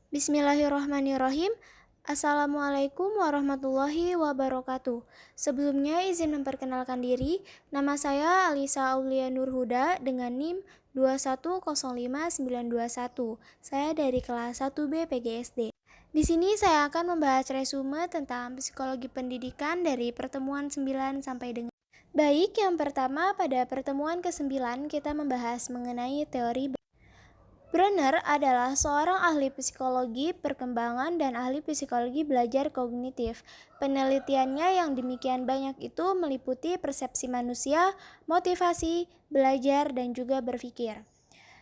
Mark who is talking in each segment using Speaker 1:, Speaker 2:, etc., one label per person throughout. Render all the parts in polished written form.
Speaker 1: Bismillahirrahmanirrahim. Assalamualaikum warahmatullahi wabarakatuh. Sebelumnya izin memperkenalkan diri, nama saya Alisa Aulia Nurhuda dengan NIM 2105921. Saya dari kelas 1B PGSD. Di sini saya akan membahas resume tentang psikologi pendidikan dari pertemuan 9 sampai dengan. Baik, yang pertama pada pertemuan ke-9 kita membahas mengenai teori. Brenner adalah seorang ahli psikologi perkembangan dan ahli psikologi belajar kognitif. Penelitiannya yang demikian banyak itu meliputi persepsi manusia, motivasi, belajar, dan juga berpikir.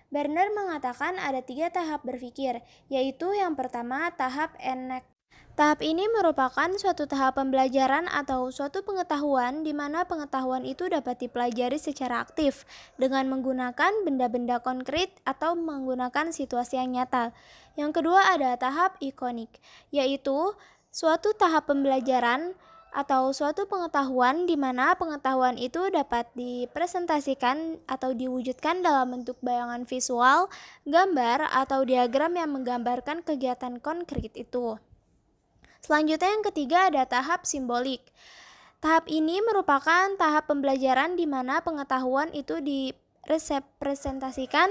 Speaker 1: Brenner mengatakan ada 3 tahap berpikir, yaitu yang pertama tahap enek. Tahap ini merupakan suatu tahap pembelajaran atau suatu pengetahuan di mana pengetahuan itu dapat dipelajari secara aktif dengan menggunakan benda-benda konkret atau menggunakan situasi yang nyata. Yang kedua ada tahap ikonik, yaitu suatu tahap pembelajaran atau suatu pengetahuan di mana pengetahuan itu dapat dipresentasikan atau diwujudkan dalam bentuk bayangan visual, gambar, atau diagram yang menggambarkan kegiatan konkret itu. Selanjutnya yang ketiga ada tahap simbolik. Tahap ini merupakan tahap pembelajaran di mana pengetahuan itu direpresentasikan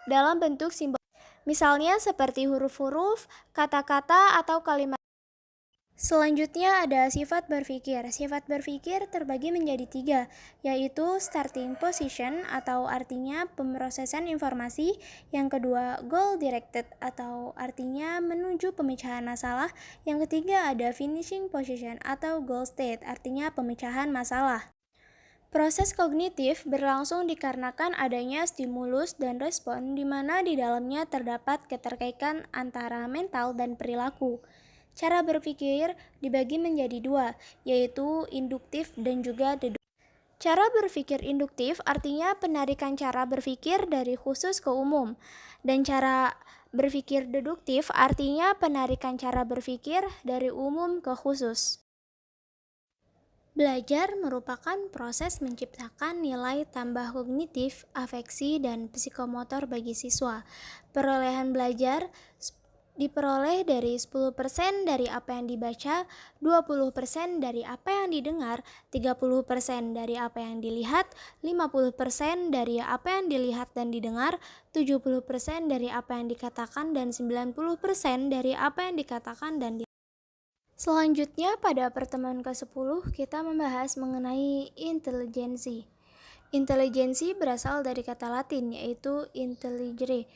Speaker 1: dalam bentuk simbol. Misalnya seperti huruf-huruf, kata-kata, atau kalimat. Selanjutnya ada sifat berpikir. Sifat berpikir terbagi menjadi 3, yaitu starting position atau artinya pemrosesan informasi. Yang kedua, goal directed atau artinya menuju pemecahan masalah. Yang ketiga ada finishing position atau goal state, artinya pemecahan masalah. Proses kognitif berlangsung dikarenakan adanya stimulus dan respon di mana di dalamnya terdapat keterkaitan antara mental dan perilaku. Cara berpikir dibagi menjadi 2, yaitu induktif dan juga deduktif. Cara berpikir induktif artinya penarikan cara berpikir dari khusus ke umum, dan cara berpikir deduktif artinya penarikan cara berpikir dari umum ke khusus. Belajar merupakan proses menciptakan nilai tambah kognitif, afeksi, dan psikomotor bagi siswa. Perolehan belajar diperoleh dari 10% dari apa yang dibaca, 20% dari apa yang didengar, 30% dari apa yang dilihat, 50% dari apa yang dilihat dan didengar, 70% dari apa yang dikatakan, dan 90% dari apa yang dikatakan dan Selanjutnya pada pertemuan ke-10 kita membahas mengenai intelijensi. Intelijensi berasal dari kata Latin yaitu intelligere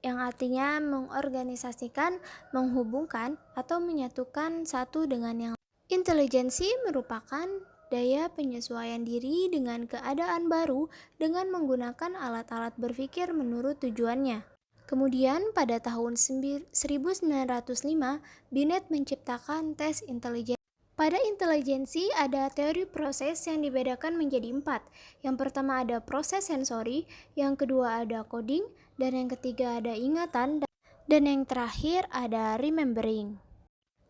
Speaker 1: yang artinya mengorganisasikan, menghubungkan, atau menyatukan satu dengan yang lain. Intelijensi merupakan daya penyesuaian diri dengan keadaan baru dengan menggunakan alat-alat berpikir menurut tujuannya. Kemudian pada tahun 1905, Binet menciptakan tes intelijensi. Pada intelijensi ada teori proses yang dibedakan menjadi 4. Yang pertama ada proses sensori, yang kedua ada coding, dan yang ketiga ada ingatan, dan yang terakhir ada remembering.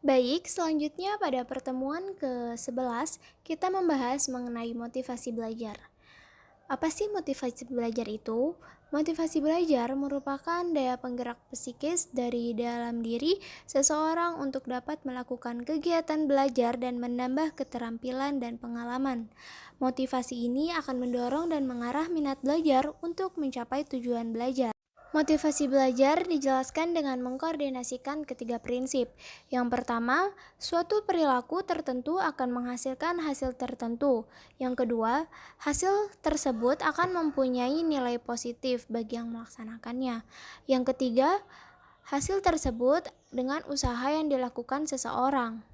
Speaker 1: Baik, selanjutnya pada pertemuan ke-11 kita membahas mengenai motivasi belajar. Apa sih motivasi belajar itu? Motivasi belajar merupakan daya penggerak psikis dari dalam diri seseorang untuk dapat melakukan kegiatan belajar dan menambah keterampilan dan pengalaman. Motivasi ini akan mendorong dan mengarah minat belajar untuk mencapai tujuan belajar. Motivasi belajar dijelaskan dengan mengkoordinasikan ketiga prinsip. Yang pertama, suatu perilaku tertentu akan menghasilkan hasil tertentu. Yang kedua, hasil tersebut akan mempunyai nilai positif bagi yang melaksanakannya. Yang ketiga, hasil tersebut dengan usaha yang dilakukan seseorang.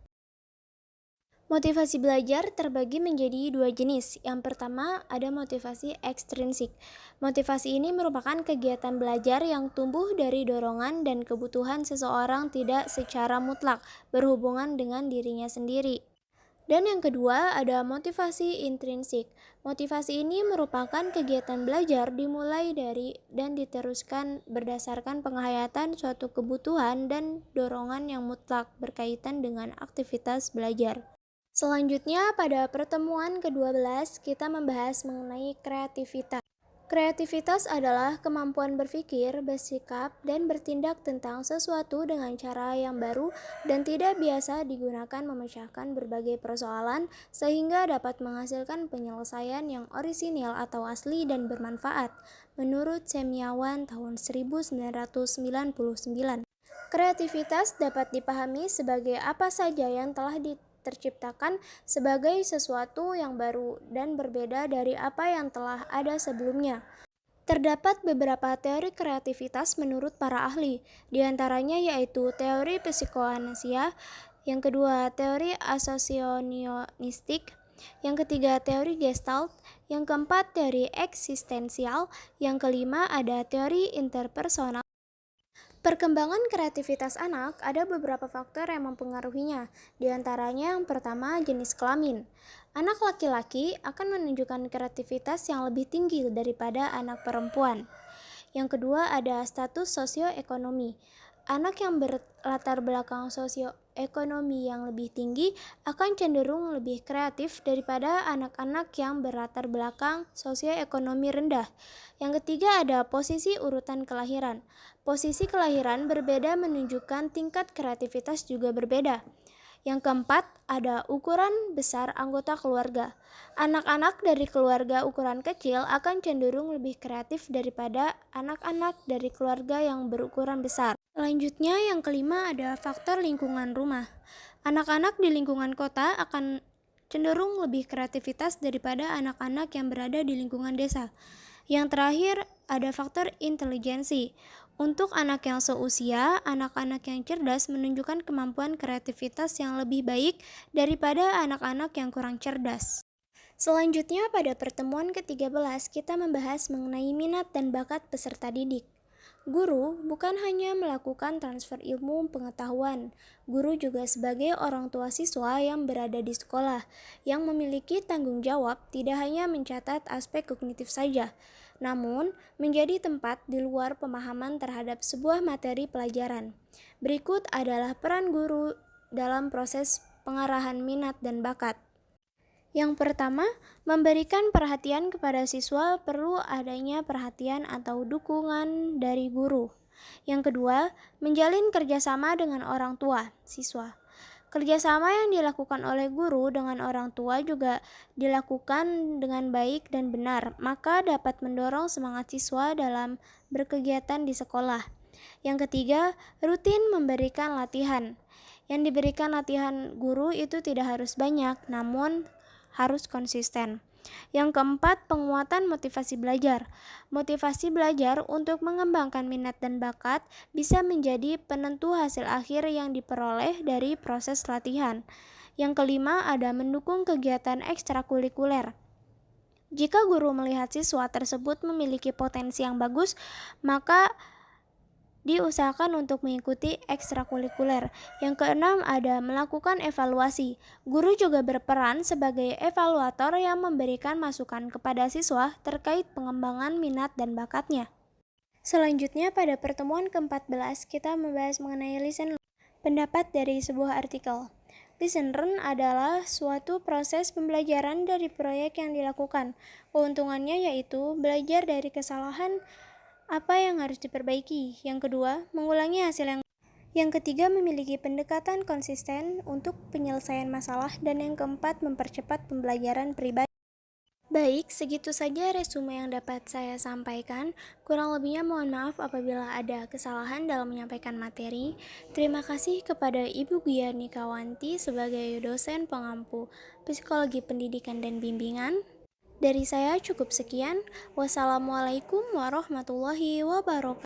Speaker 1: Motivasi belajar terbagi menjadi 2 jenis. Yang pertama ada motivasi ekstrinsik. Motivasi ini merupakan kegiatan belajar yang tumbuh dari dorongan dan kebutuhan seseorang tidak secara mutlak berhubungan dengan dirinya sendiri. Dan yang kedua ada motivasi intrinsik. Motivasi ini merupakan kegiatan belajar dimulai dari dan diteruskan berdasarkan penghayatan suatu kebutuhan dan dorongan yang mutlak berkaitan dengan aktivitas belajar. Selanjutnya pada pertemuan ke-12 kita membahas mengenai kreativitas. Kreativitas adalah kemampuan berpikir, bersikap, dan bertindak tentang sesuatu dengan cara yang baru dan tidak biasa digunakan memecahkan berbagai persoalan sehingga dapat menghasilkan penyelesaian yang orisinil atau asli dan bermanfaat. Menurut Semiawan tahun 1999. Kreativitas dapat dipahami sebagai apa saja yang telah terciptakan sebagai sesuatu yang baru dan berbeda dari apa yang telah ada sebelumnya. Terdapat beberapa teori kreativitas menurut para ahli, di antaranya yaitu teori psikoanalisia, yang kedua teori asosionistik, yang ketiga teori Gestalt, yang keempat teori eksistensial, yang kelima ada teori interpersonal. Perkembangan kreativitas anak ada beberapa faktor yang mempengaruhinya, di antaranya yang pertama jenis kelamin. Anak laki-laki akan menunjukkan kreativitas yang lebih tinggi daripada anak perempuan. Yang kedua ada status sosioekonomi. Anak yang berlatar belakang sosioekonomi yang lebih tinggi akan cenderung lebih kreatif daripada anak-anak yang berlatar belakang sosioekonomi rendah. Yang ketiga ada posisi urutan kelahiran. Posisi kelahiran berbeda menunjukkan tingkat kreativitas juga berbeda. Yang keempat, ada ukuran besar anggota keluarga. Anak-anak dari keluarga ukuran kecil akan cenderung lebih kreatif daripada anak-anak dari keluarga yang berukuran besar. Selanjutnya, yang kelima ada faktor lingkungan rumah. Anak-anak di lingkungan kota akan cenderung lebih kreativitas daripada anak-anak yang berada di lingkungan desa. Yang terakhir, ada faktor intelijensi. Untuk anak yang seusia, anak-anak yang cerdas menunjukkan kemampuan kreativitas yang lebih baik daripada anak-anak yang kurang cerdas. Selanjutnya, pada pertemuan ke-13, kita membahas mengenai minat dan bakat peserta didik. Guru bukan hanya melakukan transfer ilmu pengetahuan, guru juga sebagai orang tua siswa yang berada di sekolah, yang memiliki tanggung jawab tidak hanya mencatat aspek kognitif saja, namun menjadi tempat di luar pemahaman terhadap sebuah materi pelajaran. Berikut adalah peran guru dalam proses pengarahan minat dan bakat. Yang pertama, memberikan perhatian kepada siswa perlu adanya perhatian atau dukungan dari guru. Yang kedua, menjalin kerjasama dengan orang tua siswa. Kerjasama yang dilakukan oleh guru dengan orang tua juga dilakukan dengan baik dan benar, maka dapat mendorong semangat siswa dalam berkegiatan di sekolah. Yang ketiga, rutin memberikan latihan. Yang diberikan latihan guru itu tidak harus banyak, namun harus konsisten. Yang keempat, penguatan motivasi belajar. Motivasi belajar untuk mengembangkan minat dan bakat bisa menjadi penentu hasil akhir yang diperoleh dari proses latihan. Yang kelima, ada mendukung kegiatan ekstrakurikuler. Jika guru melihat siswa tersebut memiliki potensi yang bagus, maka diusahakan untuk mengikuti ekstrakurikuler. Yang keenam ada melakukan evaluasi. Guru juga berperan sebagai evaluator yang memberikan masukan kepada siswa terkait pengembangan minat dan bakatnya. Selanjutnya pada pertemuan ke-14 kita membahas mengenai lesson learn. Pendapat dari sebuah artikel. Lesson learn adalah suatu proses pembelajaran dari proyek yang dilakukan. Keuntungannya yaitu belajar dari kesalahan apa yang harus diperbaiki. Yang kedua, mengulangi hasil yang ketiga, memiliki pendekatan konsisten untuk penyelesaian masalah. Dan yang keempat, mempercepat pembelajaran pribadi. Baik, segitu saja resume yang dapat saya sampaikan. Kurang lebihnya mohon maaf apabila ada kesalahan dalam menyampaikan materi. Terima kasih kepada Ibu Gia Nikawanti sebagai dosen pengampu Psikologi Pendidikan dan Bimbingan. Dari saya cukup sekian. Wassalamualaikum warahmatullahi wabarakatuh.